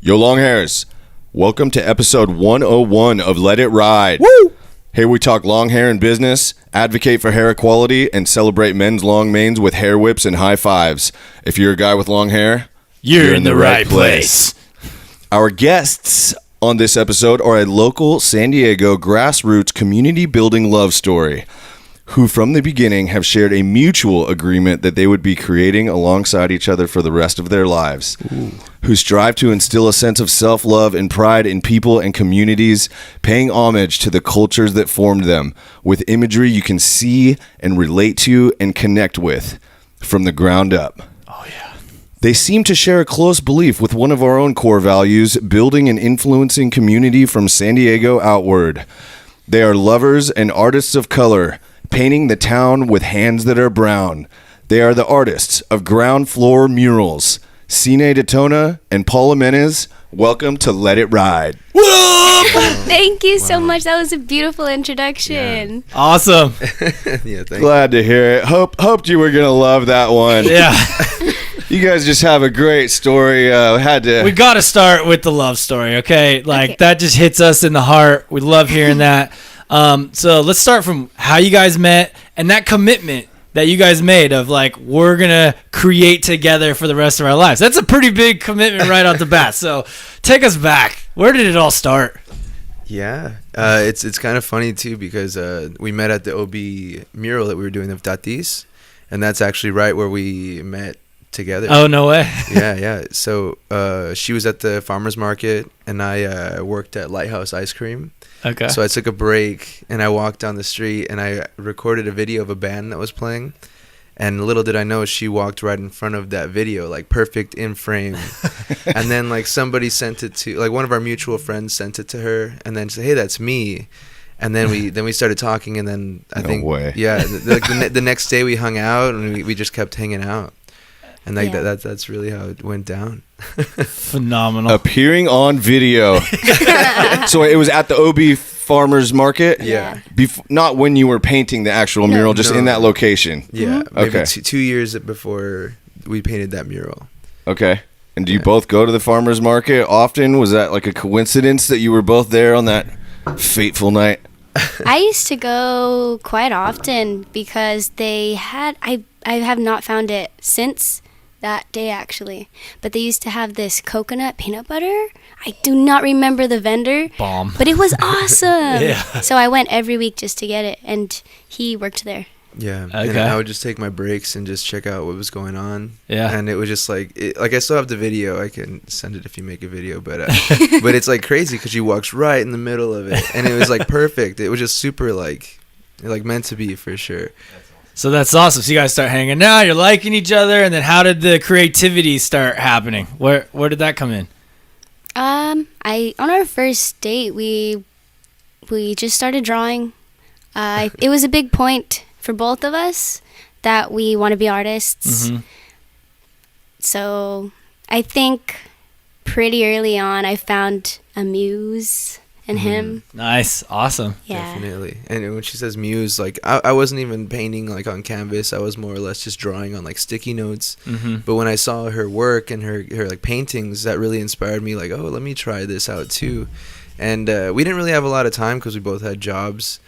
Yo, Longhairs, welcome to episode 101 of Let It Ride. Woo! Here we talk long hair and business, advocate for hair equality, and celebrate men's long manes with hair whips and high fives. If you're a guy with long hair, you're in the right place. Our guests on this episode are a local San Diego grassroots community building love story, who from the beginning have shared a mutual agreement that they would be creating alongside each other for the rest of their lives. Ooh. Who strive to instill a sense of self-love and pride in people and communities, paying homage to the cultures that formed them, with imagery you can see and relate to and connect with from the ground up. Oh, yeah. They seem to share a close belief with one of our own core values, building and influencing community from San Diego outward. They are lovers and artists of color, painting the town with hands that are brown. They are the artists of Ground Floor Murals. Signe and Paula Menez, welcome to Let It Ride. What up? Thank you so much. That was a beautiful introduction. Yeah. Awesome. Yeah, glad to hear it. Hoped you were going to love that one. Yeah. You guys just have a great story. We got to start with the love story, okay? That just hits us in the heart. We love hearing that. So let's start from how you guys met and that commitment that you guys made of we're going to create together for the rest of our lives. That's a pretty big commitment right off the bat. So take us back. Where did it all start? Yeah. It's kind of funny too because we met at the OB mural that we were doing of Tatis, and that's actually right where we met together. Oh, no way. Yeah. So she was at the farmer's market and I worked at Lighthouse Ice Cream. Okay. So I took a break and I walked down the street and I recorded a video of a band that was playing. And little did I know she walked right in front of that video, perfect in frame. And then somebody sent it to one of our mutual friends sent it to her and then said, "Hey, that's me." And then we started talking and then I think way. Yeah, the next day we hung out and we just kept hanging out. And that's really how it went down. Phenomenal. Appearing on video. So it was at the OB Farmers Market? Yeah. Not when you were painting the actual mural, just in that location? Yeah. Mm-hmm. Okay. Maybe 2 years before we painted that mural. Okay. And do you both go to the Farmers Market often? Was that a coincidence that you were both there on that fateful night? I used to go quite often because they had, I have not found it since that day actually, but they used to have this coconut peanut butter. I do not remember the vendor. Bomb. But it was awesome. Yeah. So I went every week just to get it, and he worked there. Yeah. Okay. And I would just take my breaks and just check out what was going on. Yeah. And it was just I still have the video. I can send it if you make a video, but but it's crazy because she walks right in the middle of it, and it was perfect. It was just super meant to be for sure. So that's awesome. So you guys start hanging out, you're liking each other, and then how did the creativity start happening? Where did that come in? On our first date, we just started drawing. It was a big point for both of us that we want to be artists. Mm-hmm. So I think pretty early on, I found a muse in him. Nice. Awesome. Yeah. Definitely. And when she says muse, I wasn't even painting on canvas. I was more or less just drawing on sticky notes. Mm-hmm. But when I saw her work and her paintings, that really inspired me. Oh, let me try this out too. And we didn't really have a lot of time because we both had jobs.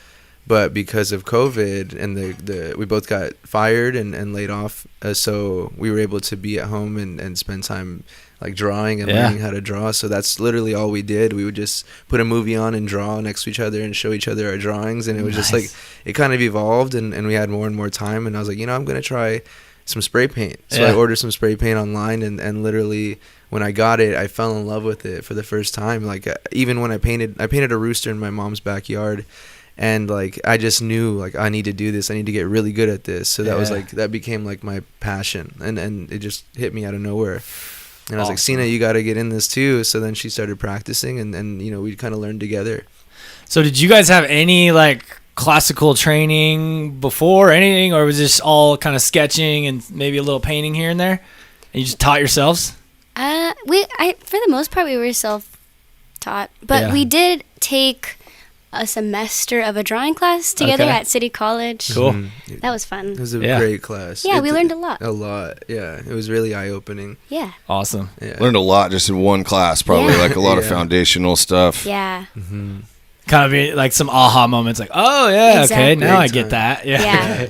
But because of COVID and we both got fired and laid off, so we were able to be at home and spend time drawing and learning how to draw. So that's literally all we did. We would just put a movie on and draw next to each other and show each other our drawings. And it was just it kind of evolved and we had more and more time. And I was I'm going to try some spray paint. So I ordered some spray paint online and literally when I got it, I fell in love with it for the first time. Even when I painted a rooster in my mom's backyard. And I just knew I need to do this. I need to get really good at this. So that was that became my passion, and it just hit me out of nowhere. And I was awesome. Signe, you got to get in this too. So then she started practicing, and we kind of learned together. So did you guys have any classical training before or anything, or was this all kind of sketching and maybe a little painting here and there, and you just taught yourselves? For the most part, we were self-taught, but we did take a semester of a drawing class together Okay. at City College. Cool. That was fun. It was a Yeah. great class. Yeah, we learned a lot. A lot, yeah. It was really eye-opening. Yeah. Awesome. Yeah. Learned a lot just in one class, probably Yeah. like a lot of Yeah. foundational stuff. Yeah. Kind of be like some aha moments, like, oh yeah, okay, Exactly. now I Big get time. that. Yeah. Yeah.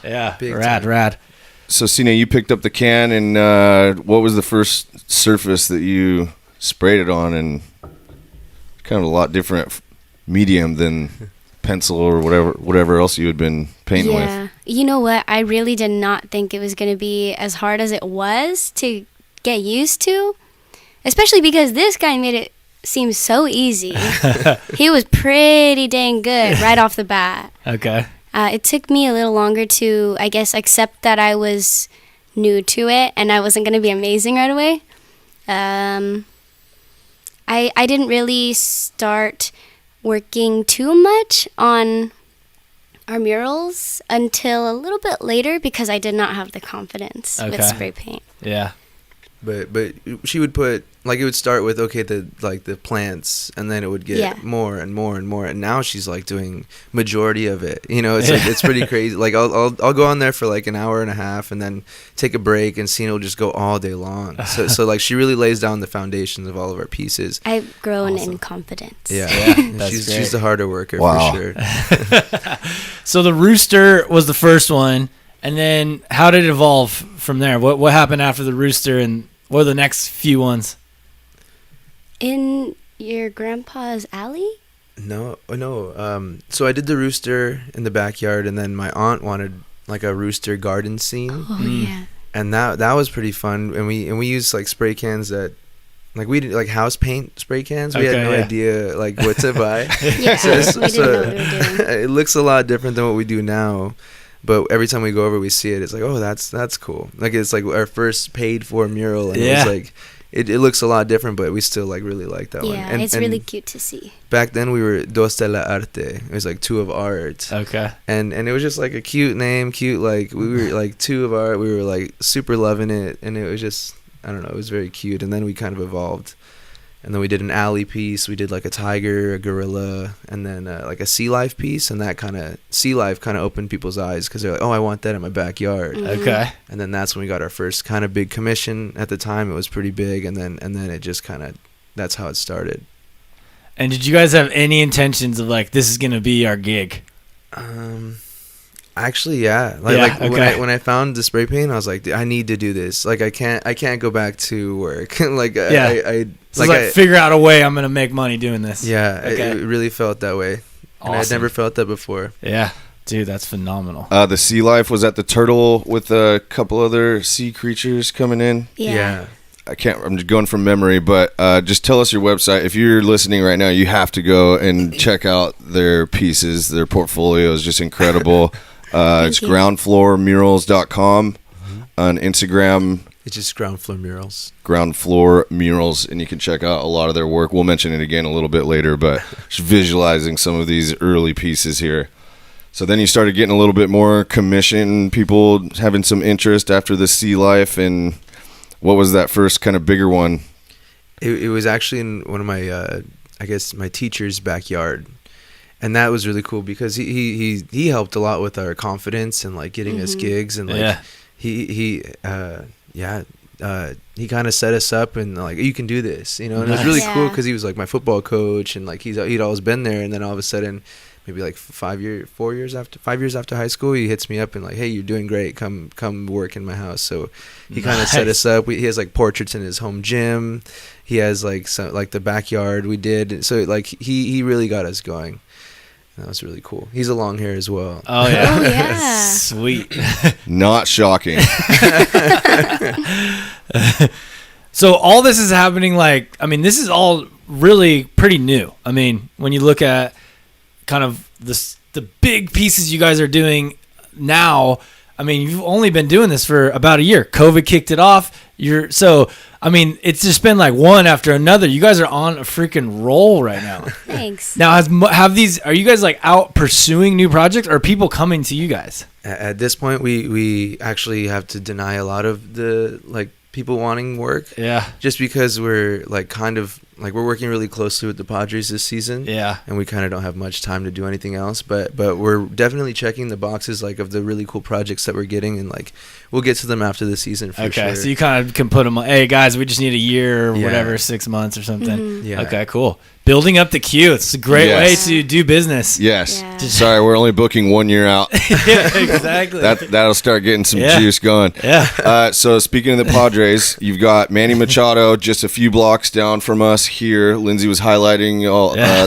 Yeah. Big Rad, time. rad. So, Signe, you picked up the can, and what was the first surface that you sprayed it on? And kind of a lot different medium than pencil or whatever else you had been painting with. Yeah. You know what? I really did not think it was going to be as hard as it was to get used to, especially because this guy made it seem so easy. He was pretty dang good right off the bat. Okay. It took me a little longer to, I guess, accept that I was new to it and I wasn't going to be amazing right away. I didn't really start working too much on our murals until a little bit later because I did not have the confidence Okay. with spray paint. Yeah. But she would put, like, it would start with, okay, the plants, and then it would get Yeah. more and more and more, and now she's like doing majority of it. You know, it's like, it's pretty crazy. Like I'll go on there for like an hour and a half, and then take a break, and Signe will just go all day long. So like she really lays down the foundations of all of our pieces. I've grown Awesome. in confidence. Yeah, That's she's great. the harder worker Wow. for sure. So the rooster was the first one, and then how did it evolve from there? What happened after the rooster, and what are the next few ones? In your grandpa's alley? No. So I did the rooster in the backyard, and then my aunt wanted like a rooster garden scene. Oh, yeah. And that was pretty fun, and we used like spray cans that, like, we did like house paint spray cans. We Okay, had no yeah. idea like what to buy. Yeah, So- we didn't know what we so were doing. it looks a lot different than what we do now, but every time we go over, we see it. It's like, oh, that's cool. Like it's like our first paid for mural, and it Yeah. was like. It looks a lot different, but we still like really like that one. Yeah, And, it's and really cute to see. back then we were Dos de la Arte. It was like two of art. Okay. And it was just like a cute name, like we were like two of art. We were like super loving it, and it was just, I don't know, it was very cute. And then we kind of evolved, and then we did an alley piece. We did like a tiger, a gorilla, and then like a sea life piece. And that kind of sea life kind of opened people's eyes because they're like, oh, I want that in my backyard. Okay. And then that's when we got our first kind of big commission. At the time, it was pretty big, and then it just kind of, that's how it started. And did you guys have any intentions of like, this is gonna be our gig? Actually, yeah. Okay. When I found the spray paint, I was like, I need to do this. Like I can't go back to work. Like Yeah. I So it's like, figure out a way I'm gonna make money doing this. yeah, Okay. it really felt that way. And I'd Awesome. never felt that before. Yeah. Dude, that's phenomenal. The sea life was at the turtle with a couple other sea creatures coming in. Yeah. I'm just going from memory, but just tell us your website. If you're listening right now, you have to go and check out their pieces. Their portfolio is just incredible. It's you. groundfloormurals.com. On Instagram, It's just ground floor murals. Ground Floor Murals, and you can check out a lot of their work. We'll mention it again a little bit later, but just visualizing some of these early pieces here. So then you started getting a little bit more commission, people having some interest after the sea life, and what was that first kind of bigger one? It was actually in one of my I guess my teacher's backyard. And that was really cool because he helped a lot with our confidence and like getting us gigs, and like Yeah. he kind of set us up and like, you can do this, you know. And it was really Nice. cool Yeah. because he was like my football coach, and like he'd always been there. And then all of a sudden, maybe like 5 years after high school, he hits me up and like, hey, you're doing great, come work in my house. So he kind of set Nice. us up. He has like portraits in his home gym. He has like some, like the backyard we did. So like he really got us going. That was really cool. He's a long hair as well. Oh yeah. Oh, yeah. Sweet. Not shocking. So all this is happening, like, I mean, this is all really pretty new. I mean, when you look at kind of the big pieces you guys are doing now, I mean, you've only been doing this for about a year. COVID kicked it off. I mean, it's just been like one after another. You guys are on a freaking roll right now. Thanks. Now, are you guys like out pursuing new projects, or are people coming to you guys? At this point, we actually have to deny a lot of the like people wanting work. Yeah. Just because we're like kind of like we're working really closely with the Padres this season. Yeah. And we kind of don't have much time to do anything else, but we're definitely checking the boxes like of the really cool projects that we're getting, and like we'll get to them after the season for sure. Okay, so you kind of can put them on, hey guys, we just need a year or Yeah. whatever, 6 months or something. Mm-hmm. Yeah. Okay, cool. Building up the queue. It's a great Yes. way to do business. Yes. Yeah. Sorry, we're only booking 1 year out. Yeah, exactly. That'll start getting some Yeah. juice going. Yeah. So speaking of the Padres, you've got Manny Machado just a few blocks down from us here. Lindsay was highlighting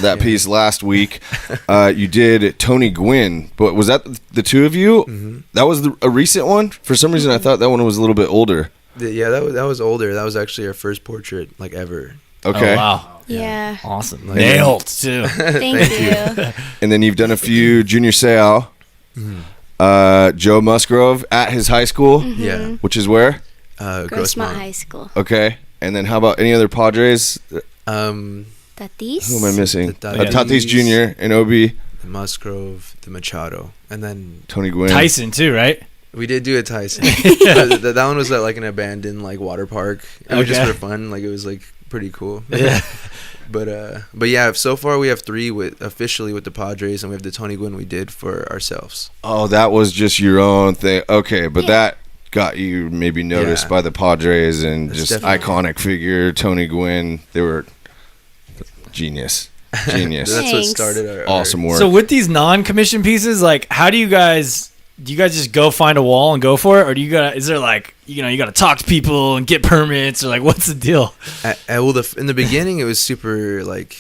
that piece last week. You did Tony Gwynn, but was that the two of you? Mm-hmm. That was a recent one? For some reason, I thought that one was a little bit older. Yeah, that was older. That was actually our first portrait like ever. Okay. Oh, wow. Yeah. Awesome. Like- Nailed, too. Thank you. And then you've done a few Junior Seau. Joe Musgrove at his high school, Yeah. which is where? Grossmont High School. Okay. And then how about any other Padres? Tatis. Who am I missing? The Tatis Jr. and OB. The Musgrove, the Machado, and then Tony Gwynn. Tyson, too, right? we did do a Tyson. that one was at like an abandoned like water park. It was just Okay. for fun. Like it was like pretty cool. Yeah. But yeah, so far we have 3 officially with the Padres, and we have the Tony Gwynn we did for ourselves. Oh, that was just your own thing. Okay, but Yeah. that got you maybe noticed Yeah. by the Padres and That's just definitely- iconic figure, Tony Gwynn. They were genius. Genius. That's what Thanks. started our Awesome work. So with these non-commission pieces, like, how do you guys just go find a wall and go for it, or do you got? Is there like, you got to talk to people and get permits, or like, what's the deal? Well, in the beginning, it was super like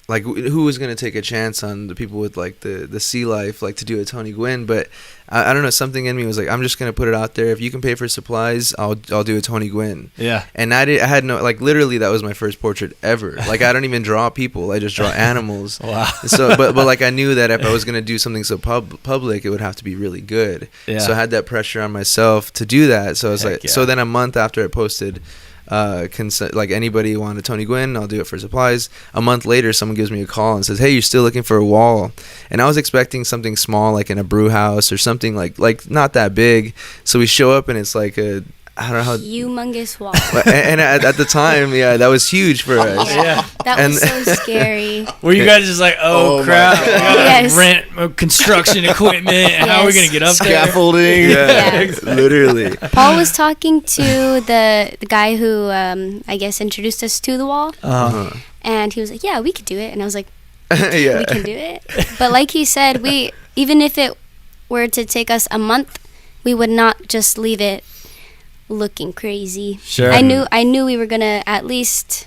who was gonna take a chance on the people with like the sea life, like to do a Tony Gwynn? But I don't know, something in me was like, I'm just gonna put it out there. If you can pay for supplies, I'll do a Tony Gwynn. Yeah. And I had no, like, literally that was my first portrait ever. Like I don't even draw people, I just draw animals. Wow. So but like I knew that if I was gonna do something so public, it would have to be really good. Yeah. So I had that pressure on myself to do that. So I was Heck like, yeah. so then a month after I posted, like anybody want a Tony Gwynn, I'll do it for supplies. A month later, someone gives me a call and says, hey, you're still looking for a wall? And I was expecting something small, like in a brew house or something like not that big. So we show up and it's like a, I don't know how. Humongous wall. And at the time, yeah, that was huge for us. Yeah. That And- was so scary. Were you guys just like, oh, my crap, we gotta Yes. rent construction equipment, and how are we Yes. gonna get up there? Scaffolding. Yeah, Yeah. literally. Paul was talking to the guy who I guess introduced us to the wall, Uh-huh. and he was like, "Yeah, we could do it." And I was like, Yeah. "We can do it." But like he said, even if it were to take us a month, we would not just leave it looking crazy. Sure. I knew we were gonna at least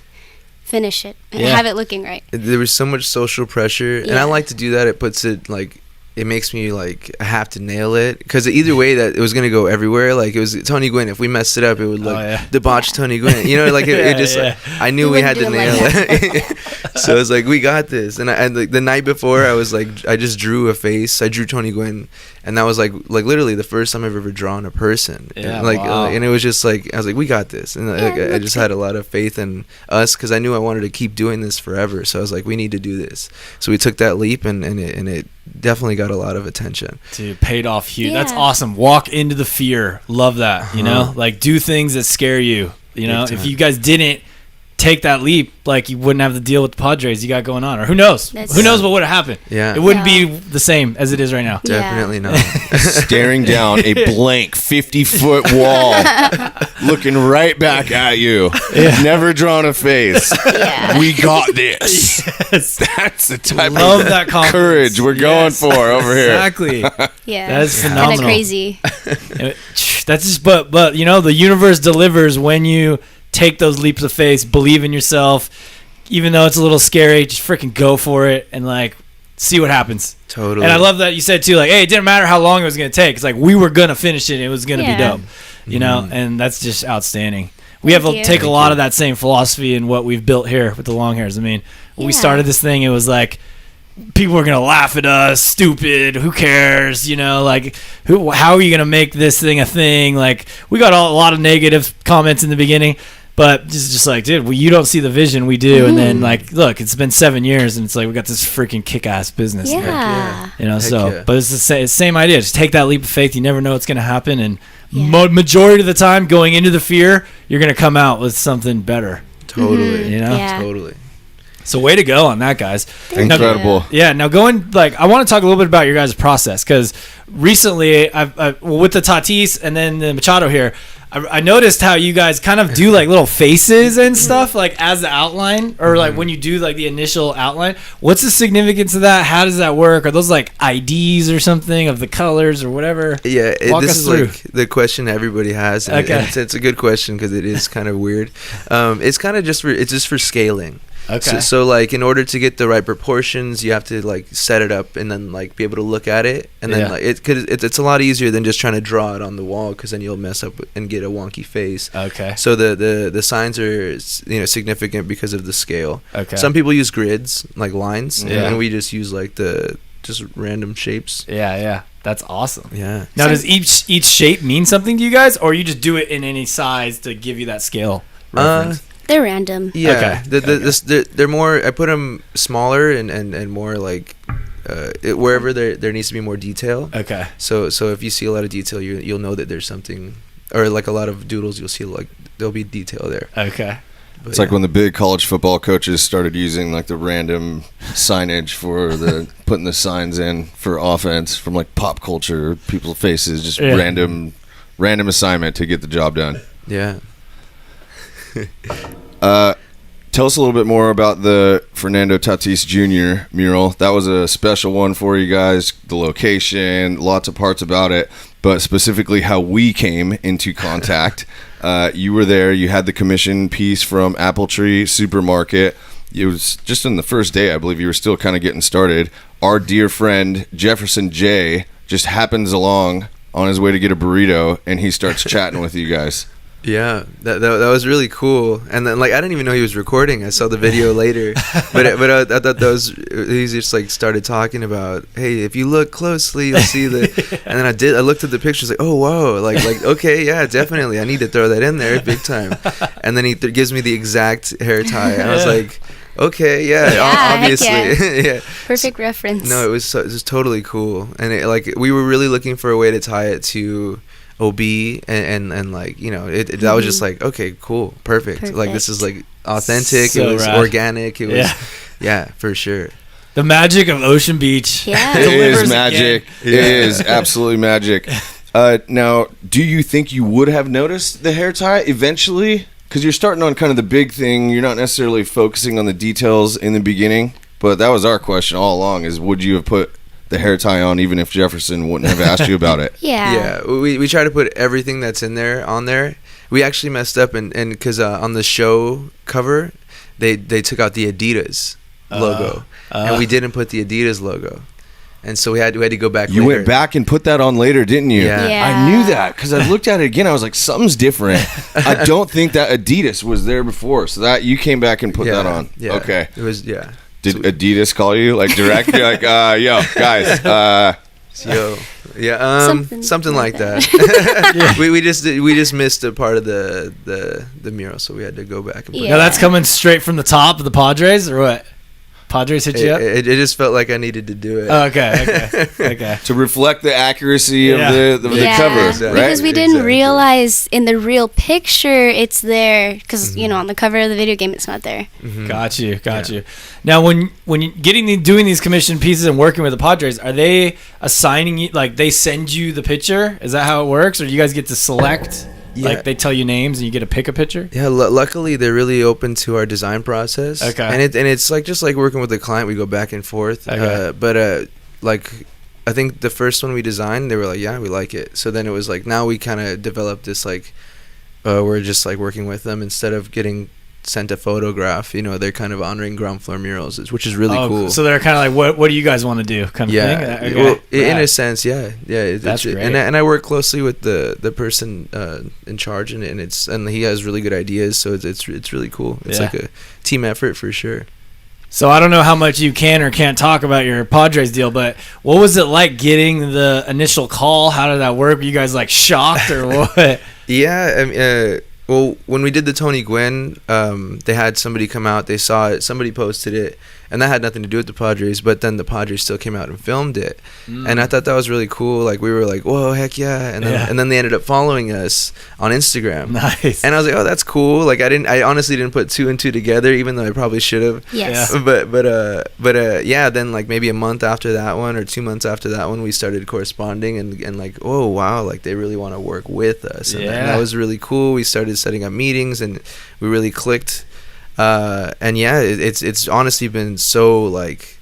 finish it and Yeah. have it looking right. There was so much social pressure, and I Yeah. like to do that. It puts it like, it makes me like I have to nail it, because either way that it was gonna go everywhere. Like it was Tony Gwynn. If we messed it up, it would look yeah. debauched Tony Gwynn. You know, like it, Yeah, it just yeah. like, I knew We we had wouldn't to do nail it like it. So I was like, we got this. And like the night before, I was like, I just drew a face. I drew Tony Gwynn, and that was like literally the first time I've ever drawn a person. Yeah, And, like wow. and it was just like, I was like, we got this. And like, I just had a lot of faith in us, because I knew I wanted to keep doing this forever. So I was like, we need to do this. So we took that leap, and it definitely got a lot of attention. Dude, paid off huge. That's Yeah. awesome. Walk into the fear. Love that. You know, Uh-huh. like do things that scare you. You know, Big if time. you guys didn't take that leap, like you wouldn't have to deal with the Padres you got going on, or who knows? That's- Who knows what would have happened? Yeah. It wouldn't Yeah. be the same as it is right now. Yeah. Definitely not. Staring down a blank 50-foot wall, looking right back at you. Never drawn a face. Yeah. We got this. Yes. That's the type Love of that confidence. courage we're going Yes. for over here. Exactly. Yeah. That's Kind phenomenal. of crazy. That's just, but you know, the universe delivers when you take those leaps of faith, believe in yourself, even though it's a little scary. Just freaking go for it and like see what happens. Totally. And I love that you said too, like, hey, it didn't matter how long it was gonna take. It's like we were gonna finish it. And it was gonna be Yeah. dope, you know. And that's just outstanding. We have Thank to you. take a lot of that same philosophy in what we've built here with the Longhairs. I mean, when we Yeah. started this thing, it was like people were gonna laugh at us, stupid. Who cares? You know, like how are you gonna make this thing a thing? Like we got a lot of negative comments in the beginning, but just like, dude, well, you don't see the vision, we do. And then like, look, it's been 7 years, and it's like we got this freaking kick-ass business. Yeah. now, you know. Heck So, yeah. but it's the same idea. Just take that leap of faith. You never know what's gonna happen, and Yeah. majority of the time, going into the fear, you're gonna come out with something better. Totally. You know? Yeah. Totally. So way to go on that, guys. Incredible. Yeah, now going, like, I want to talk a little bit about your guys' process, because recently, I've with the Tatis and then the Machado here, I noticed how you guys kind of do, like, little faces and stuff, like, as the outline, or, like, when you do, like, the initial outline. What's the significance of that? How does that work? Are those, like, IDs or something of the colors or whatever? Yeah, Walk this us is through. like the question everybody has. And Okay. it's a good question because it is kind of weird. It's kind of just for scaling. Okay. So like in order to get the right proportions, you have to like set it up and then like be able to look at it, and then Yeah. like it's a lot easier than just trying to draw it on the wall, because then you'll mess up and get a wonky face. Okay. So the signs are significant because of the scale. Okay. Some people use grids like lines, Yeah. and we just use like just random shapes. Yeah. That's awesome. Yeah. Now, does each shape mean something to you guys, or you just do it in any size to give you that scale reference? They're random. Yeah, Okay. they're more. I put them smaller and more like wherever there needs to be more detail. Okay. So if you see a lot of detail, you'll know that there's something, or like a lot of doodles, you'll see like there'll be detail there. Okay. But It's like when the big college football coaches started using like the random signage for the putting the signs in for offense from like pop culture, people's faces, just Yeah. random assignment to get the job done. Yeah. Tell us a little bit more about the Fernando Tatis Jr. mural. That was a special one for you guys. The location, lots of parts about it, but specifically how we came into contact. You were there. You had the commission piece from Apple Tree Supermarket. It was just in the first day, I believe. You were still kind of getting started. Our dear friend Jefferson J just happens along on his way to get a burrito, and he starts chatting with you guys. Yeah, that was really cool. And then like I didn't even know he was recording. I saw the video later, but I thought that was he just like started talking about, hey, if you look closely, you'll see the. And then I looked at the pictures like, oh whoa, like okay, yeah, definitely, I need to throw that in there big time. And then he gives me the exact hair tie, and I was like, okay, yeah, Yeah, obviously, heck yeah. Perfect reference. No, it was totally cool, and like we were really looking for a way to tie it to OB and like that was just like, okay, cool, perfect. Like this is like authentic. So it was rad. organic. It was yeah, for sure. The magic of Ocean Beach. Yeah. It Delivers is magic. again. It is absolutely magic. Now, do you think you would have noticed the hair tie eventually? Because you're starting on kind of the big thing. You're not necessarily focusing on the details in the beginning. But that was our question all along: is would you have put the hair tie on even if Jefferson wouldn't have asked you about it? Yeah. Yeah, we try to put everything that's in there on there. We actually messed up and because on the show cover, they took out the Adidas logo, and we didn't put the Adidas logo, and so we had to go back. You later. went back and put that on later, didn't you? Yeah. Yeah. I knew that because I looked at it again. I was like, something's different. I don't think that Adidas was there before, so that you came back and put that on. Yeah. Okay. It was yeah. Did Adidas call you like direct? You're like, yo, guys. Yo, yeah, something like that. We just missed a part of the mural, so we had to go back and put Yeah. Now that's coming straight from the top of the Padres, or what? Padres hit you up? it just felt like I needed to do it. Oh, okay. To reflect the accuracy Yeah. of the cover, Exactly. right? Because we didn't Exactly. realize in the real picture it's there. Because on the cover of the video game it's not there. Got you. Now, when you doing these commission pieces and working with the Padres, are they assigning you, like they send you the picture? Is that how it works, or do you guys get to select? Yeah. Like they tell you names and you get to pick a picture? Yeah, luckily they're really open to our design process. Okay. And it's like just like working with the client, we go back and forth. Okay. But like I think the first one we designed, they were like, yeah, we like it. So then it was like now we kind of developed this like we're just like working with them instead of getting sent a photograph. They're kind of honoring ground floor murals, which is really cool. So they're kind of like, what do you guys want to do? Kind of Yeah, thing. Okay. well, in a Rad. sense, yeah. That's great. And I work closely with the person in charge, and he has really good ideas, so it's really cool. It's Yeah. like a team effort for sure. So I don't know how much you can or can't talk about your Padres deal, but what was it like getting the initial call? How did that work? Were you guys like shocked or what? Yeah, well, when we did the Tony Gwynn, they had somebody come out. They saw it. Somebody posted it, and that had nothing to do with the Padres, but then the Padres still came out and filmed it. And I thought that was really cool. Like, we were like, whoa, heck yeah. And then they ended up following us on Instagram. Nice. And I was like, oh, that's cool. Like, I honestly didn't put 2 and 2 together, even though I probably should have. Yes. But yeah, then like maybe a month after that one or 2 months after that one, we started corresponding and like, oh wow, like they really want to work with us. And that was really cool. We started setting up meetings and we really clicked. And yeah, it's honestly been so like,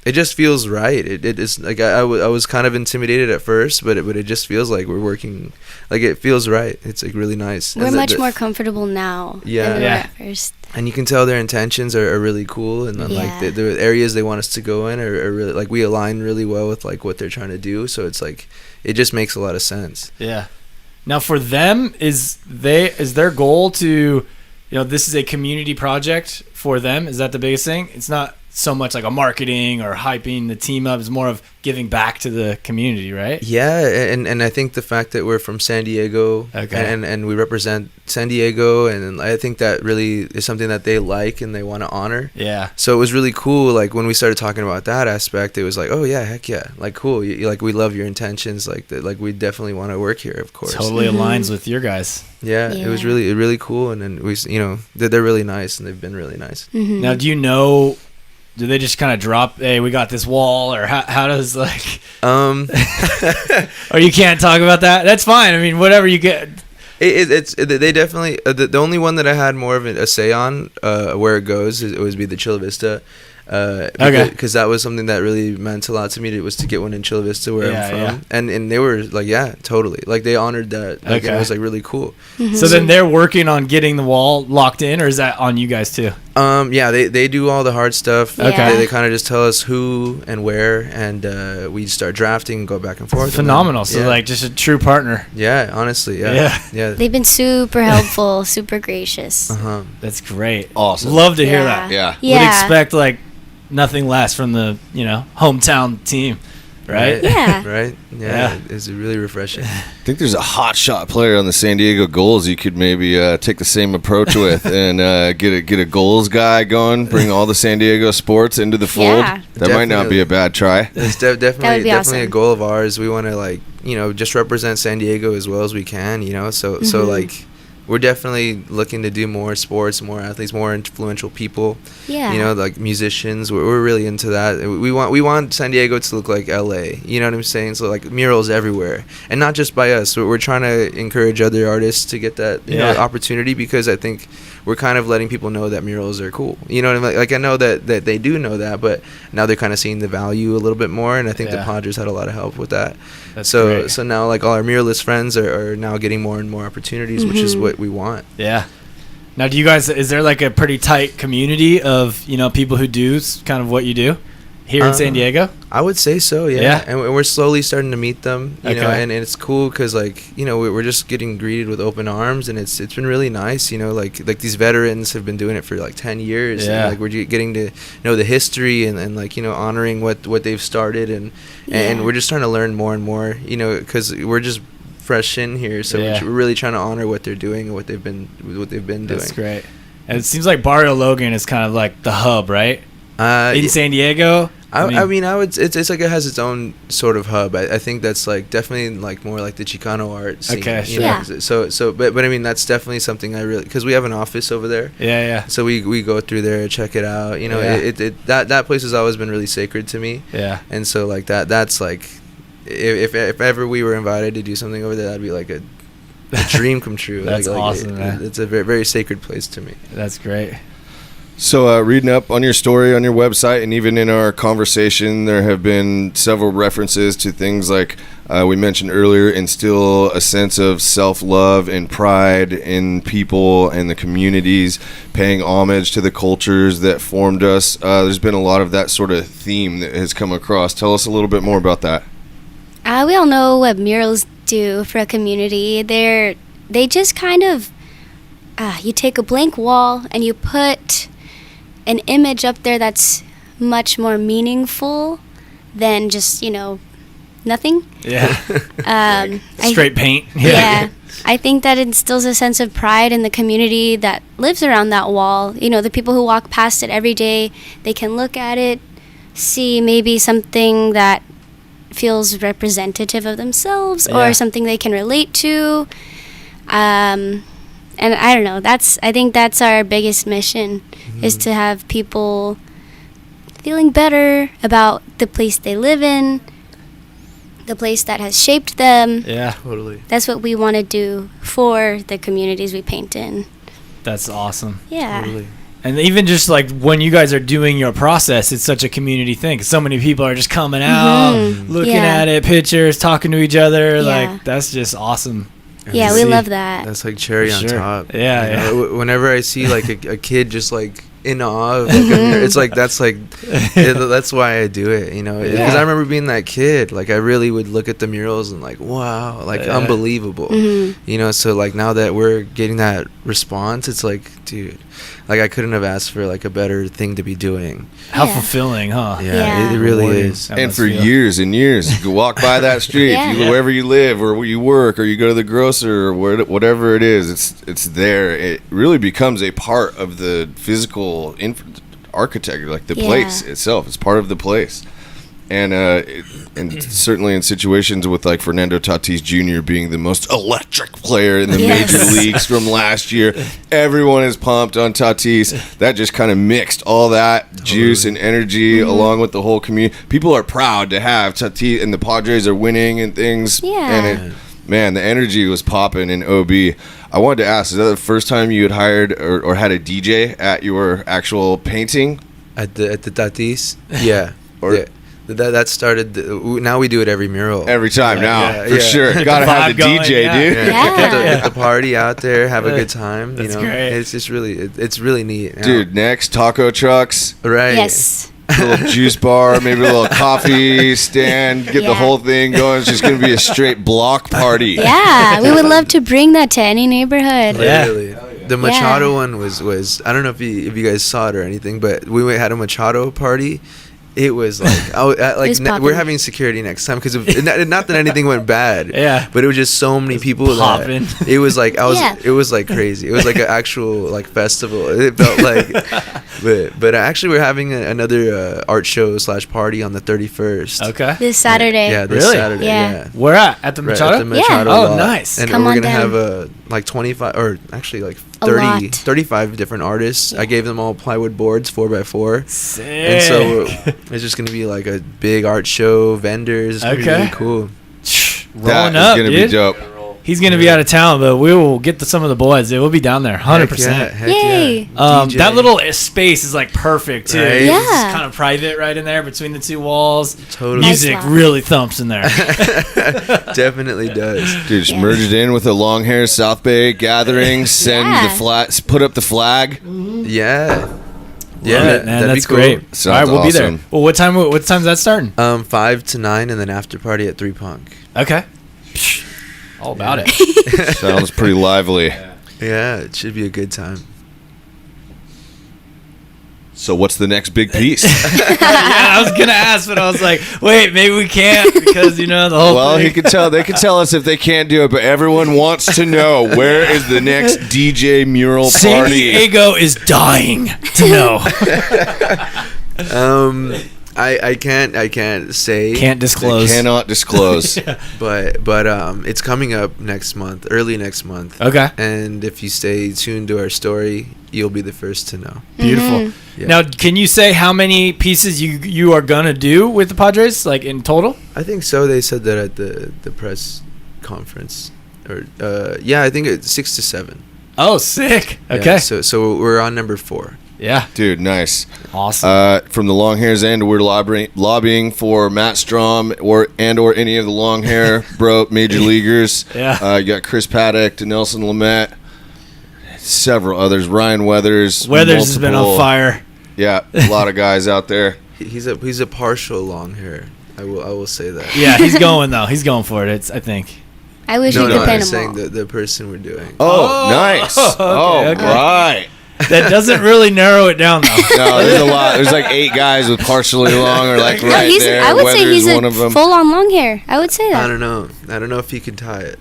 it just feels right. It is like I was kind of intimidated at first, but it just feels like we're working, like it feels right. It's like really nice. We're much more comfortable now than we were at first. And you can tell their intentions are really cool, and then like the areas they want us to go in are really like we align really well with like what they're trying to do. So it's like it just makes a lot of sense. Yeah. Now for them, is their goal to, this is a community project for them? Is that the biggest thing? It's not so much like a marketing or hyping the team up. It's more of giving back to the community, right? Yeah, and I think the fact that we're from San Diego and we represent San Diego, and I think that really is something that they like and they want to honor. Yeah. So it was really cool. Like when we started talking about that aspect, it was like, oh yeah, heck yeah, like cool. Like we love your intentions. Like that. Like we definitely want to work here, of course. Totally aligns with your guys. Yeah, it was really cool, and then we, they're really nice and they've been really nice. Mm-hmm. Now, do they just kind of drop, hey, we got this wall, or how does like or you can't talk about that? That's fine. I mean, whatever you get. They definitely the only one that I had more of a say on where it goes it would be the Chula Vista. Because that was something that really meant a lot to me. It was to get one in Chula Vista where I'm from, and they were like, yeah, totally, like they honored that. Like, and it was like really cool. Mm-hmm. So then they're working on getting the wall locked in, or is that on you guys too? Yeah, they do all the hard stuff. Okay. They kind of just tell us who and where, and we start drafting and go back and forth. Phenomenal. So like just a true partner. Yeah, honestly, yeah. They've been super helpful, super gracious. That's great. Awesome. Love to hear that. Yeah. Would expect like nothing less from the hometown team, right? Yeah. Right. Yeah. It's really refreshing. I think there's a hot shot player on the San Diego Gulls you could maybe take the same approach with and get a Gulls guy going, bring all the San Diego sports into the fold. Yeah. That might not be a bad try. It's definitely awesome. a goal of ours. We want to like just represent San Diego as well as we can. So like. We're definitely looking to do more sports, more athletes, more influential people. Yeah. Like musicians. We're really into that. We want San Diego to look like LA. You know what I'm saying? So like murals everywhere, and not just by us. We're trying to encourage other artists to get that opportunity, because I think we're kind of letting people know that murals are cool. You know what I mean? Like I know that they do know that, but now they're kind of seeing the value a little bit more, and I think the Padres had a lot of help with that. That's so great. So now like all our muralist friends are now getting more and more opportunities, which is what we want. Yeah. Now, is there like a pretty tight community of people who do kind of what you do here in San Diego? I would say so, yeah. And we're slowly starting to meet them, you know, and it's cool because like we're just getting greeted with open arms, and it's been really nice, like these veterans have been doing it for like 10 years, and like we're getting to know the history and like honoring what they've started, and we're just trying to learn more and more, because we're just fresh in here, so we're really trying to honor what they're doing and what they've been doing. That's great. And it seems like Barrio Logan is kind of like the hub, right? In San Diego. I mean, it's like it has its own sort of hub. I think that's like definitely like more like the Chicano art scene. Okay, sure. Yeah. So, but I mean, that's definitely something I really, because we have an office over there. Yeah. So we go through there, check it out. That place has always been really sacred to me. Yeah. And so like that's like, if ever we were invited to do something over there, that'd be like a dream come true. That's awesome, man. It's a very, very sacred place to me. That's great. So reading up on your story on your website, and even in our conversation, there have been several references to things like we mentioned earlier, instill a sense of self-love and pride in people and the communities, paying homage to the cultures that formed us. There's been a lot of that sort of theme that has come across. Tell us a little bit more about that. We all know what murals do for a community. They just kind of, you take a blank wall and you put an image up there that's much more meaningful than just, nothing. Yeah. Um, Straight paint. Yeah. I think that instills a sense of pride in the community that lives around that wall. You know, the people who walk past it every day, they can look at it, see maybe something that feels representative of themselves or something they can relate to. And I don't know, I think that's our biggest mission, is to have people feeling better about the place they live in, the place that has shaped them. Yeah. Totally. That's what we want to do for the communities we paint in. That's awesome. Yeah. Totally. And even just like when you guys are doing your process, it's such a community thing. So many people are just coming out, looking at it, pictures, talking to each other. Yeah. Like, that's just awesome. Yeah, we love that. That's like cherry on Sure. top. Yeah, You know, whenever I see like a kid just like in awe of like, it's like that's why I do it, you know, because I remember being that kid. Like I really would look at the murals and like, wow, like unbelievable, you know. So like now that we're getting that response, it's like, dude, like I couldn't have asked for like a better thing to be doing. How Yeah. fulfilling, huh? Yeah. It really Rewarding. is. That And must for feel- years and years, you could walk by that street, Yeah. wherever you live or where you work, or you go to the grocer or whatever it is. It's there. It really becomes a part of the physical architecture, like the place itself. It's part of the place. And certainly in situations with like Fernando Tatis Jr. being the most electric player in the Yes. major leagues from last year, everyone is pumped on Tatis. That just kind of mixed all that juice and energy along with the whole community. People are proud to have Tatis, and the Padres are winning and things. Yeah. And man, the energy was popping in OB. I wanted to ask, is that the first time you had hired or had a DJ at your actual painting? At the Tatis, yeah. Or- yeah. That started. Now we do it every mural. Every time now, yeah, for yeah. sure. Get Gotta the have the vibe going, DJ, yeah. dude. Yeah. Get the party out there, have a good time. That's you know, great. it's just really, it's really neat, yeah. Dude, next, taco trucks, Right? Yes. a little juice bar, maybe a little coffee stand, get the Yeah. whole thing going. It's just going to be a straight block party. Yeah, we would love to bring that to any neighborhood. Yeah. Literally. The Machado one was I don't know if you guys saw it or anything, but we had a Machado party. It was like was we're poppin'. having security next time because not that anything went bad. Yeah. But it was just so many people Poppin'. that it was like Yeah. it was like crazy. It was like an actual like festival. It felt like, but actually we're having another art show / party on the 31st. Okay. This Saturday. Yeah, this Really? Saturday. Yeah. Yeah. Where at the Right, Machado? at the Machado Oh, lot. nice. And Come we're on gonna down. have like 25 or actually like A 30 lot. 35 different artists. I gave them all plywood boards 4x4. Sick. And so it's just gonna be like a big art show, vendors. It's gonna be Okay. really cool. Rolling That up, is going to dude. be dope. He's gonna be out of town, but we will get some of the boys. We'll be down there, 100%. Heck Yay. yeah. DJ. That little space is like perfect too. Right? It's Yeah. kind of private right in there between the two walls. Totally. Music Nice lot. really thumps in there. Definitely does. Dude, just Yeah. merge it in with the Longhairs South Bay gathering, send Yeah. the flat, put up the flag. Yeah. Yeah, man, that'd be that's cool. great. Sounds All right, we'll be there. awesome. Well, what time's that starting? 5 to 9 and then after party at 3 Punk. Okay. All about it. Sounds pretty lively. Yeah, it should be a good time. So what's the next big piece? Yeah, I was gonna ask, but I was like, wait, maybe we can't because the whole Well, thing. he could tell. They could tell us if they can't do it, but everyone wants to know where is the next DJ mural San party. Diego is dying to know. I can't say, Can't They disclose. cannot disclose. but it's coming up next month, early next month. Okay. And if you stay tuned to our story, you'll be the first to know. Beautiful. Yeah. Now, can you say how many pieces you are gonna do with the Padres, like in total? I think so. They said that at the press conference, or yeah, I think it's 6 to 7. Oh, sick. Yeah, Okay. so we're on number 4. Yeah. Dude, nice. Awesome. From the Longhairs end, we're lobbying for Matt Strom or any of the long hair major leaguers. Yeah. You got Chris Paddock, Nelson Lamet, several others. Ryan Weathers. Weathers has been on multiple- fire. Yeah, a lot of guys out there. He's a partial long hair. I will say that. Yeah, he's going though. He's going for it. I think. I wish No, we no, could paint I'm them saying all. the person we're doing. Oh, nice. okay. Right. That doesn't really narrow it down though. No, there's a lot. There's like 8 guys with partially long or like No, right he's, there. I would say Weathers he's one of a them. full-on long hair. I would say I that. don't know. I don't know if he can tie it.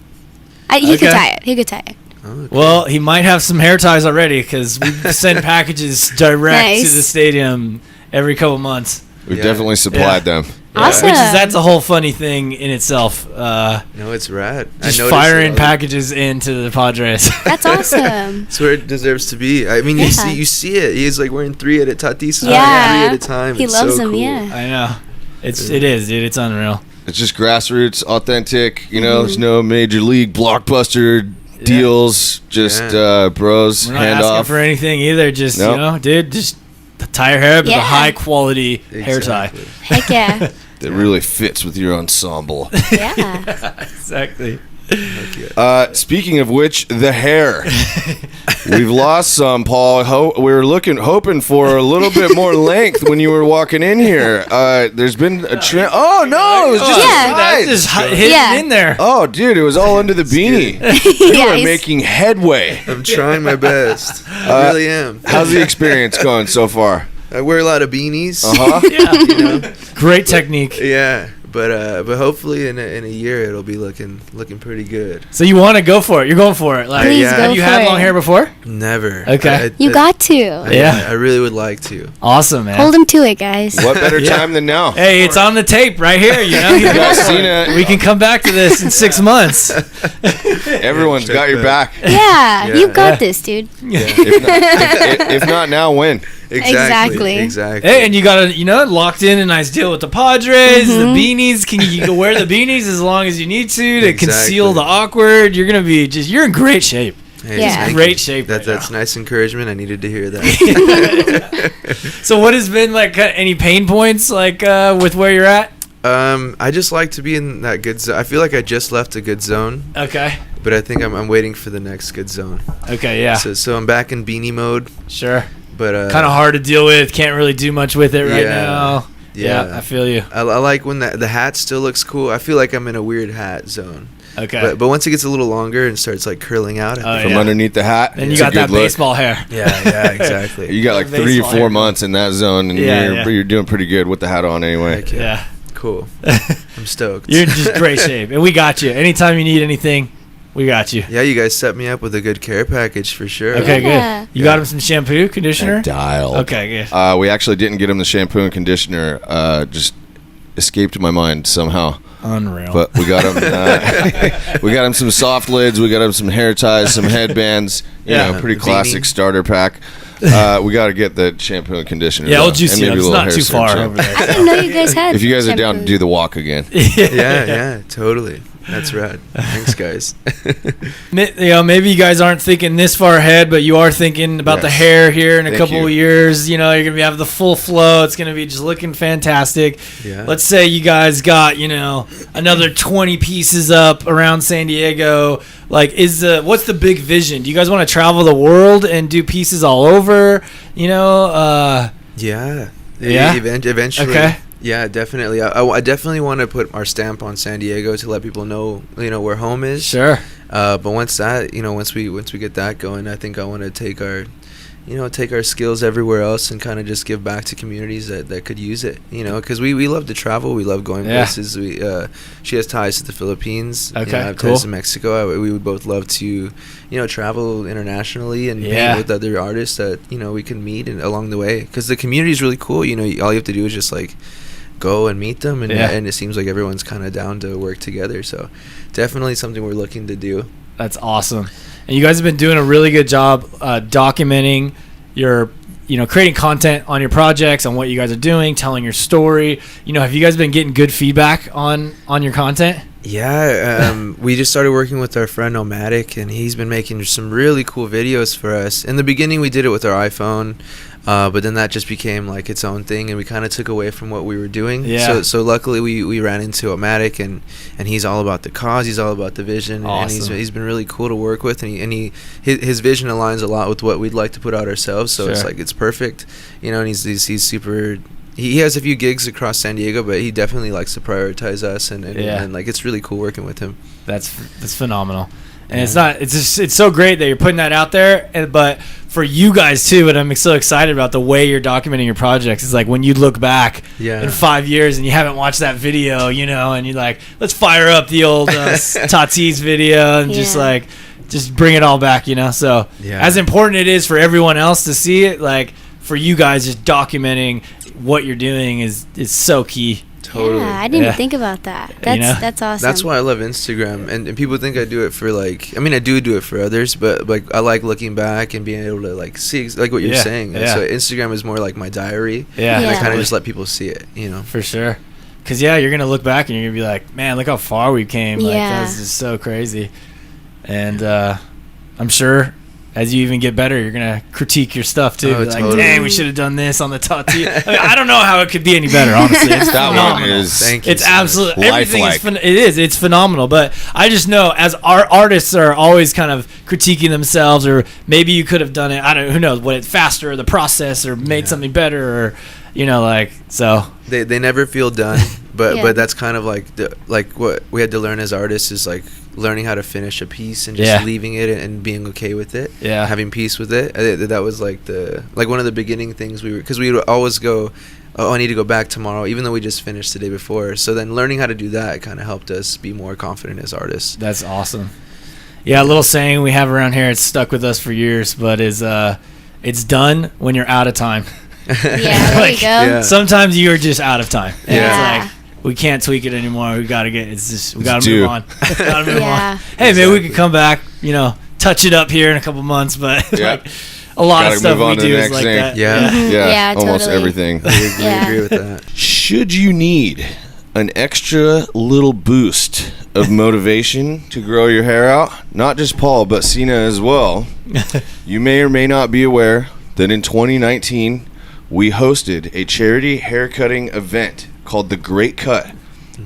He could Okay. tie it. He could tie it. Oh, okay. Well, he might have some hair ties already because we send packages direct to Nice. the stadium every couple months. We've Yeah. definitely supplied them. Awesome. That's a whole funny thing in itself. no, it's rad. Just I noticed firing it. packages into the Padres. That's awesome. That's where it deserves to be. I mean, Yeah. you see it. He's like wearing 3 at a Tatis. Yeah. Wearing 3 at a time. He It's loves so them, cool. yeah. I know. It is, dude. It's unreal. It's just grassroots, authentic. You know, Mm-hmm. there's no major league blockbuster deals. Just Yeah. bros, We're not hand asking off. for anything either. Just Nope. dude, just tie your hair up with a Yeah. high quality hair tie. Exactly. Heck yeah. That really fits with your ensemble. Yeah. Exactly. Heck yeah. Speaking of which, the hair. We've lost some, Paul. We were hoping for a little bit more length when you were walking in here. There's been a trend. Oh no, it was just Yeah. the That's sides. just hidden Yeah. in there. Oh, dude, it was all under the beanie. You Yeah, are he's- making headway. I'm trying my best. I really am. How's the experience going so far? I wear a lot of beanies. Uh huh. Yeah. You know? Great technique. Yeah. But hopefully in a year it'll be looking pretty good. So you want to go for it? You're going for it. Like, Please yeah. go have you for had it. long hair before? Never. Okay. You got to. Yeah. I really would like to. Awesome, man. Hold him to it, guys. What better Yeah. time than now? Hey, it's on the tape right here. You know, You guys seen it? we can come back to this in 6 months. Everyone's check got your that. back. Yeah, Yeah. you got Yeah. this, dude. If not now, when? Exactly. Exactly. Hey, and you got a locked in a nice deal with the Padres, Mm-hmm. the beanies. You can wear the beanies as long as you need to conceal Exactly. the awkward. You're gonna be you're in great shape. Hey, Yeah. thank Great you. shape That, right that's now. nice encouragement. I needed to hear that. So what has been like any pain points like with where you're at? I just like to be in that good zone. I feel like I just left a good zone, Okay. but I think I'm waiting for the next good zone. Okay. Yeah. So I'm back in beanie mode, Sure. but Kind of hard to deal with. Can't really do much with it right Yeah. now. Yeah. Yeah. I feel you. I like when the hat still looks cool. I feel like I'm in a weird hat zone. Okay. But once it gets a little longer and starts like curling out, Oh, From yeah. underneath the hat. Then you it's a got good that look. baseball hair. yeah, exactly. You got like Baseball 3 or 4 hair. months in that zone, and Yeah, you're doing pretty good with the hat on anyway. Heck yeah. Yeah. Cool. I'm stoked. You're in just great shape, and we got you. Anytime you need anything, we got you. Yeah, you guys set me up with a good care package for sure. Okay, Yeah. good. You got him some shampoo, conditioner. Dial. Okay, good. We actually didn't get him the shampoo and conditioner. Just escaped my mind somehow. Unreal. But we got him. We got him some soft lids. We got him some hair ties, some headbands. You Yeah. know, pretty Beanie. classic starter pack. We got to get the shampoo and conditioner. Yeah, though, we'll juice and you up. maybe a It's little not hair too far serum. over there. I didn't know you guys had. If you guys are down to shampoo. do the walk again, Yeah, totally. That's rad. Thanks, guys. Maybe you guys aren't thinking this far ahead, but you are thinking about the Yes. hair here in a Thank couple you. of years. You know, you're gonna have the full flow. It's gonna be just looking fantastic. Yeah. Let's say you guys got another 20 pieces up around San Diego. Like, what's the big vision? Do you guys want to travel the world and do pieces all over? Yeah. Yeah? Eventually. Okay. Yeah, definitely. I definitely want to put our stamp on San Diego to let people know, where home is. Sure. But once we get that going, I think I want to take our skills everywhere else and kind of just give back to communities that could use it. Because we love to travel. We love going Yeah. places. She has ties to the Philippines. Okay, I have cool. ties to Mexico. We would both love to, travel internationally and Yeah. paint with other artists that we can meet and along the way. Because the community is really cool. All you have to do is just like go and meet them, and Yeah. and it seems like everyone's kind of down to work together. So definitely something we're looking to do. That's awesome. And you guys have been doing a really good job documenting your, creating content on your projects, on what you guys are doing, telling your story. Have you guys been getting good feedback on your content? Yeah, we just started working with our friend Nomadic, and he's been making some really cool videos for us. In the beginning, we did it with our iPhone, but then that just became like its own thing, and we kind of took away from what we were doing. Yeah. So luckily, we ran into Nomadic, and he's all about the cause. He's all about the vision, Awesome. and he's been really cool to work with, and his vision aligns a lot with what we'd like to put out ourselves. So it's Sure. like it's perfect, and he's super. He has a few gigs across San Diego, but he definitely likes to prioritize us, and Yeah. like it's really cool working with him. That's phenomenal. And it's so great that you're putting that out there. But for you guys too, and I'm so excited about the way you're documenting your projects. It's like when you look back in 5 years and you haven't watched that video, and you're like, let's fire up the old Tatis video and just bring it all back, So as important it is for everyone else to see it, like for you guys, just documenting what you're doing is so key. Totally. Yeah, I didn't think about that. That's awesome. That's why I love Instagram, and people think I do it for I do it for others, but like I like looking back and being able to like see like what you're saying. And so Instagram is more like my diary. And I kind of just let people see it, For sure. Because you're gonna look back and you're gonna be like, man, look how far we came. Like that's just so crazy. And I'm sure as you even get better, you're gonna critique your stuff too. Like, dang, we should have done this on the Tati. I don't know how it could be any better. Honestly, it's phenomenal. It's absolutely everything is it's phenomenal. But I just know as our artists are always kind of critiquing themselves, or maybe you could have done it. I don't know. Who knows? What it's faster, or the process, or made something better, or so. They never feel done. But that's kind of like what we had to learn as artists is like learning how to finish a piece and just leaving it and being okay with it, having peace with it. That was like one of the beginning things because we would always go, oh, I need to go back tomorrow, even though we just finished the day before. So then learning how to do that kind of helped us be more confident as artists. That's awesome. Yeah, a little saying we have around here, it's stuck with us for years, but is it's done when you're out of time. There you go. Yeah. Sometimes you're just out of time. And Yeah. it's like, we can't tweak it anymore. We gotta move on. Gotta move Yeah. on. Hey, maybe we could come back, touch it up here in a couple months, but like a lot of stuff we do is like that. Yeah, almost totally. everything. We agree with that. Should you need an extra little boost of motivation to grow your hair out, not just Paul, but Signe as well, you may or may not be aware that in 2019, we hosted a charity haircutting event called The Great Cut,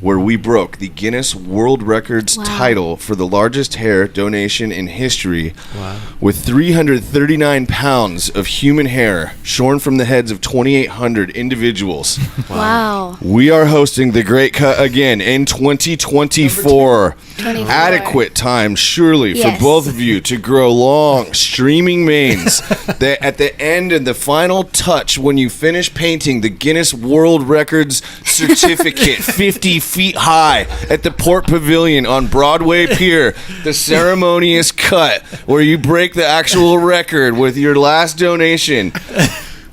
where we broke the Guinness World Records title for the largest hair donation in history with 339 pounds of human hair shorn from the heads of 2,800 individuals. Wow. We are hosting The Great Cut again in 2024. Adequate time, surely, for both of you to grow long, streaming manes that at the end and the final touch, when you finish painting the Guinness World Records certificate 50 feet high at the Port Pavilion on Broadway Pier, the ceremonious cut where you break the actual record with your last donation.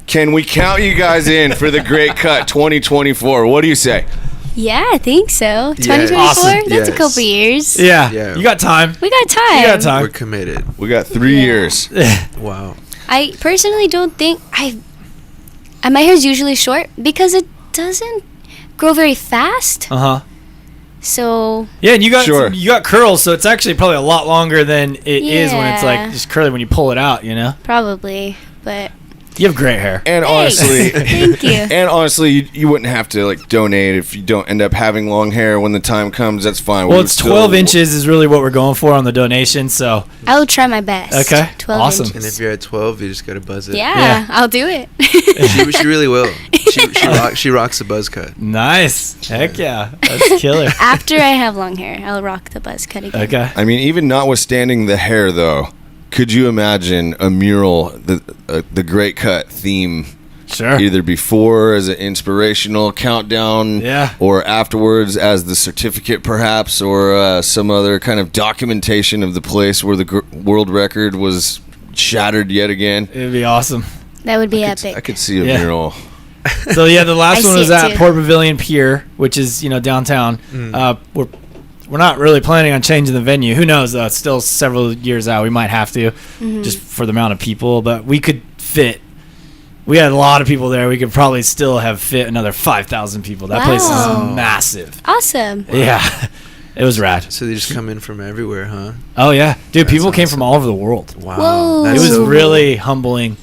Can we count you guys in for The Great Cut 2024? What do you say? Yeah, I think so. 2024? Awesome. That's a couple years. Yeah. You got time. We got time. We're committed. We got 3 years. Wow. I personally don't think my hair's usually short because it doesn't grow very fast. So yeah, and you got curls, so it's actually probably a lot longer than it is when it's like just curly when you pull it out, probably, but you have great hair. And honestly, thank you. And honestly, you wouldn't have to donate if you don't end up having long hair when the time comes. That's fine. Well, it's 12 inches is really what we're going for on the donation. So I'll try my best. Okay, 12 awesome. inches. And if you're at 12, you just gotta buzz it. Yeah, I'll do it. She really will. She rocks the buzz cut. Nice. Heck yeah, that's killer. After I have long hair, I'll rock the buzz cut again. Okay. I mean, even notwithstanding the hair, though, could you imagine a mural, the Great Cut theme? Sure. Either before as an inspirational countdown, or afterwards as the certificate, perhaps, or some other kind of documentation of the place where the world record was shattered yet again. It'd be awesome. That would be epic. I could see a mural. So the last one was at too. Port Pavilion Pier, which is downtown. We're not really planning on changing the venue. Who knows though? It's still several years out. We might have to, just for the amount of people. But we could fit. We had a lot of people there. We could probably still have fit another 5,000 people. That place is massive. Awesome. Yeah, it was rad. So they just come in from everywhere, huh? Oh yeah, dude. People came from all over the world. Wow. Whoa. It was really humbling.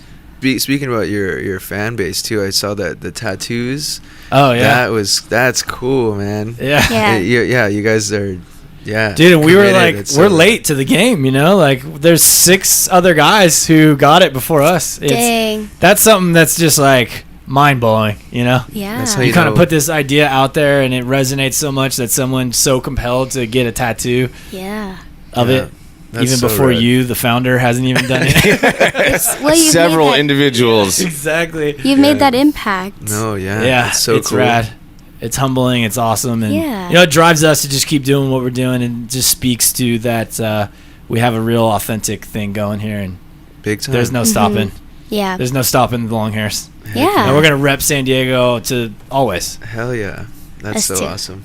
Speaking about your fan base too, I saw that the tattoos. Oh yeah, that's cool, man. Yeah. You guys are, dude. And we were like, we're late to the game, Like, there's 6 other guys who got it before us. Dang. That's something that's just like mind blowing, Yeah. That's how you kind of put this idea out there, and it resonates so much that someone's so compelled to get a tattoo. Yeah. Of it. That's even so before rad. you, the founder, hasn't even done it. Well, you've Several made that, individuals. Exactly. you've made that impact. No, yeah. Yeah, It's so it's cool. rad. It's humbling. It's awesome, and Yeah. you know, it drives us to just keep doing what we're doing, and just speaks to that we have a real authentic thing going here, and Big time. there's no stopping. Yeah. There's no stopping the Longhairs. Yeah. And we're gonna rep San Diego to always. Hell yeah. That's Us so too. awesome.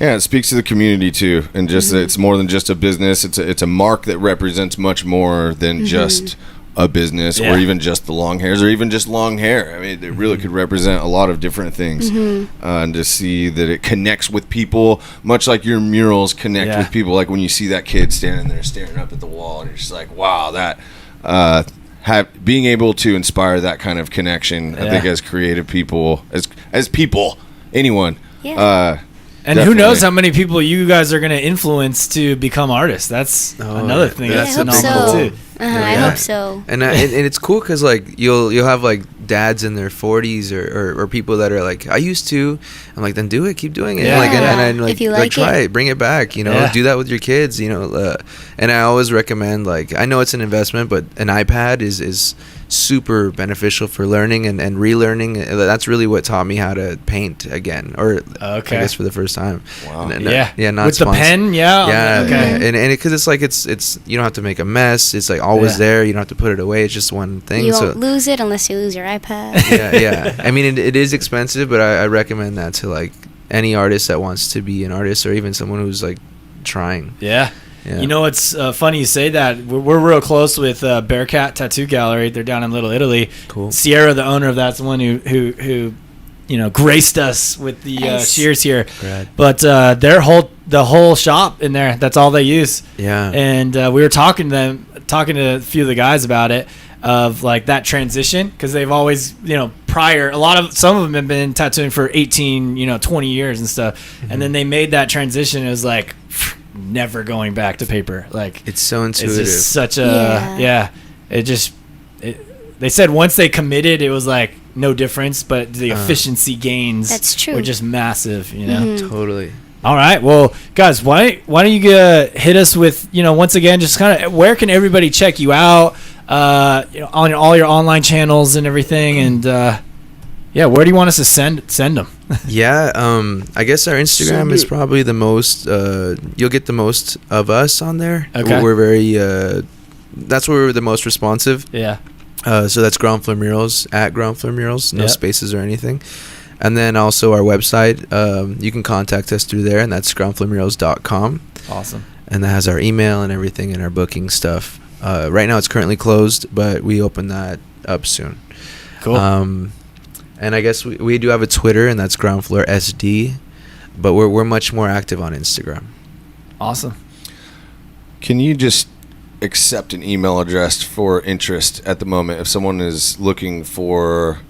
Yeah, it speaks to the community too, and just that it's more than just a business. It's a mark that represents much more than just a business, Yeah. or even just the long hairs, or even just long hair. I mean, it really could represent a lot of different things. And to see that it connects with people, much like your murals connect Yeah. with people. Like when you see that kid standing there staring up at the wall, and you're just like, wow, that. Being able to inspire that kind of connection, I Yeah. think as creative people, as people, anyone. Yeah. And who knows Definitely. how many people you guys are going to influence to become artists? That's another thing. Yeah, I That's hope phenomenal so. too. I Yeah. hope so. And it's cool because like you'll have like dads in their 40s or people that are like, I used to. I'm like, then do it, keep doing it. Yeah. Like, and like, If you like like try it. it, bring it back. You know, Yeah. do that with your kids. You know, and I always recommend, like, I know it's an investment, but an iPad is super beneficial for learning and relearning. That's really what taught me how to paint again, or Okay. I guess for the first time. Wow. Yeah. Not With the sponsored. pen, yeah. Yeah, Okay. and because it's like it's you don't have to make a mess. It's like always Yeah. there. You don't have to put it away. It's just one thing. You so won't lose it unless you lose your iPad. yeah. I mean, it is expensive, but I recommend that to like any artist that wants to be an artist, or even someone who's like trying. Yeah. Yeah. You know, it's funny you say that. We're real close with Bearcat Tattoo Gallery. They're down in Little Italy. Cool. Sierra, the owner of that's the one who you know, graced us with the Nice. shears here. Rad. But the whole shop in there, that's all they use. Yeah. And we were talking to a few of the guys about it, of like that transition, because they've always, you know, some of them have been tattooing for 18, 20 years and stuff. And then they made that transition. It was like never going back to paper. Like It's so intuitive. it's just such a they said once they committed, it was like no difference, but the efficiency gains That's true. were just massive, you know. Totally. All right, well, guys, why don't you hit us with, once again, just kind of where can everybody check you out, on all your online channels and everything, and where do you want us to send them? Yeah. I guess our Instagram is probably the most. You'll get the most of us on there. Okay. We're very. That's where we're the most responsive. Yeah. So that's Ground Floor Murals, at Ground Floor Murals, no Yep. spaces or anything. And then also our website, you can contact us through there, and that's groundfloormurals.com. Awesome. And that has our email and everything and our booking stuff. Right now it's currently closed, but we open that up soon. Cool. And I guess we do have a Twitter, and that's Ground Floor SD, but we're much more active on Instagram. Awesome. Can you just accept an email address for interest at the moment? If someone is looking for,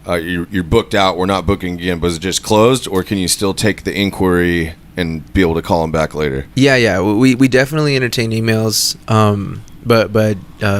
you're booked out, we're not booking again, but is it just closed, or can you still take the inquiry and be able to call them back later? Yeah. We definitely entertain emails, but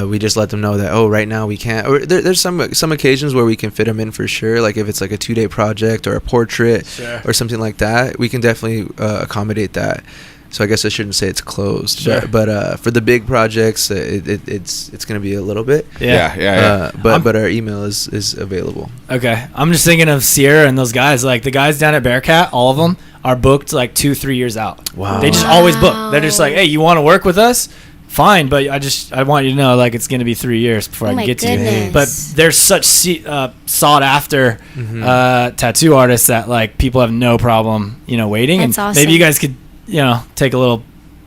we just let them know that, right now we can't. Or there's some occasions where we can fit them in for sure. Like if it's like a 2-day project or a portrait Sure. or something like that, we can definitely accommodate that. So I guess I shouldn't say it's closed, Sure. but for the big projects, it's going to be a little bit. Yeah. But our email is available. Okay. I'm just thinking of Sierra and those guys. Like the guys down at Bearcat, all of them are booked like 2-3 years out. Wow. They just always book. They're just like, hey, you want to work with us? Fine, but I want you to know, like, it's going to be 3 years before I my can get to goodness. you. But they're such sought after tattoo artists that like people have no problem, waiting. That's and awesome. maybe you guys could, take a little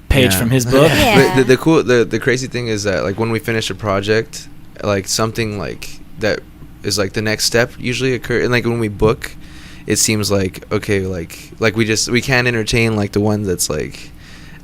page Yeah. from his book. Yeah. But the crazy thing is that like when we finish a project, like something like that is like the next step usually occur, and like when we book, it seems like okay, like we can't entertain like the one that's like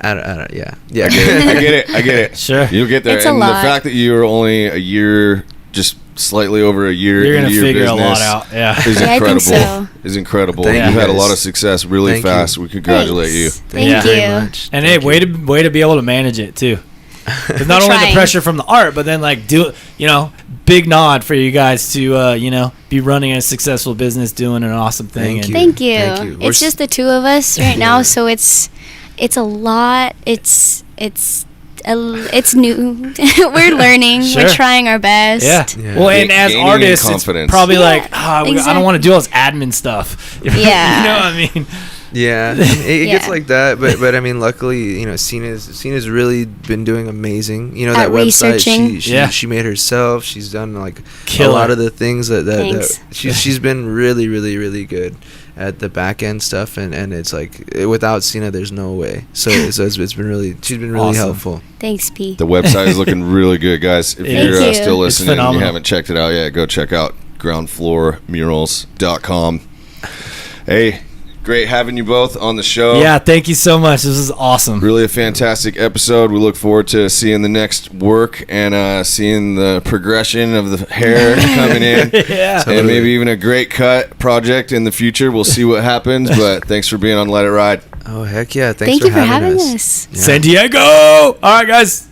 I don't yeah. I get it. Sure. You'll get there. It's a And lot. the fact that you're only a year, just slightly over a year You're going into to your figure a business lot out. Yeah. is Yeah, I incredible. think so. Is incredible. Thank You've you had a guys. lot of success really Thank you. fast. We congratulate you. Thank Yeah. you. Very much. And hey, way to be able to manage it too. 'Cause not only the Trying. pressure from the art, but then like big nod for you guys to be running a successful business, doing an awesome thing. Thank and you. Thank you. Thank you. We're It's just the two of us right now, so it's a lot. It's it's new. We're learning. Sure. We're trying our best. Yeah. Well, and as Gaining in artists, it's confidence. probably Yeah, like, I don't exactly. want to do all this admin stuff. Yeah. You know what I mean? Yeah, it gets Yeah. like that, but I mean, luckily, Signe's really been doing amazing. That At website researching. she made herself. She's done like Killer. a lot of the things that Thanks. she's been really, really, really good at the back end stuff, and it's like without Signe, there's no way. So it's been really, she's been really Awesome. helpful. Thanks, P. The website is looking really good, guys. If Thank you're you. still It's listening and you phenomenal. haven't checked it out yet, go check out groundfloormurals.com. Hey, great having you both on the show. Yeah, thank you so much. This is awesome. Really a fantastic episode. We look forward to seeing the next work and seeing the progression of the hair coming in. Yeah. And maybe even a great cut project in the future. We'll see what happens. But thanks for being on Let It Ride. Oh heck yeah! Thank you for having us. San Diego. All right, guys.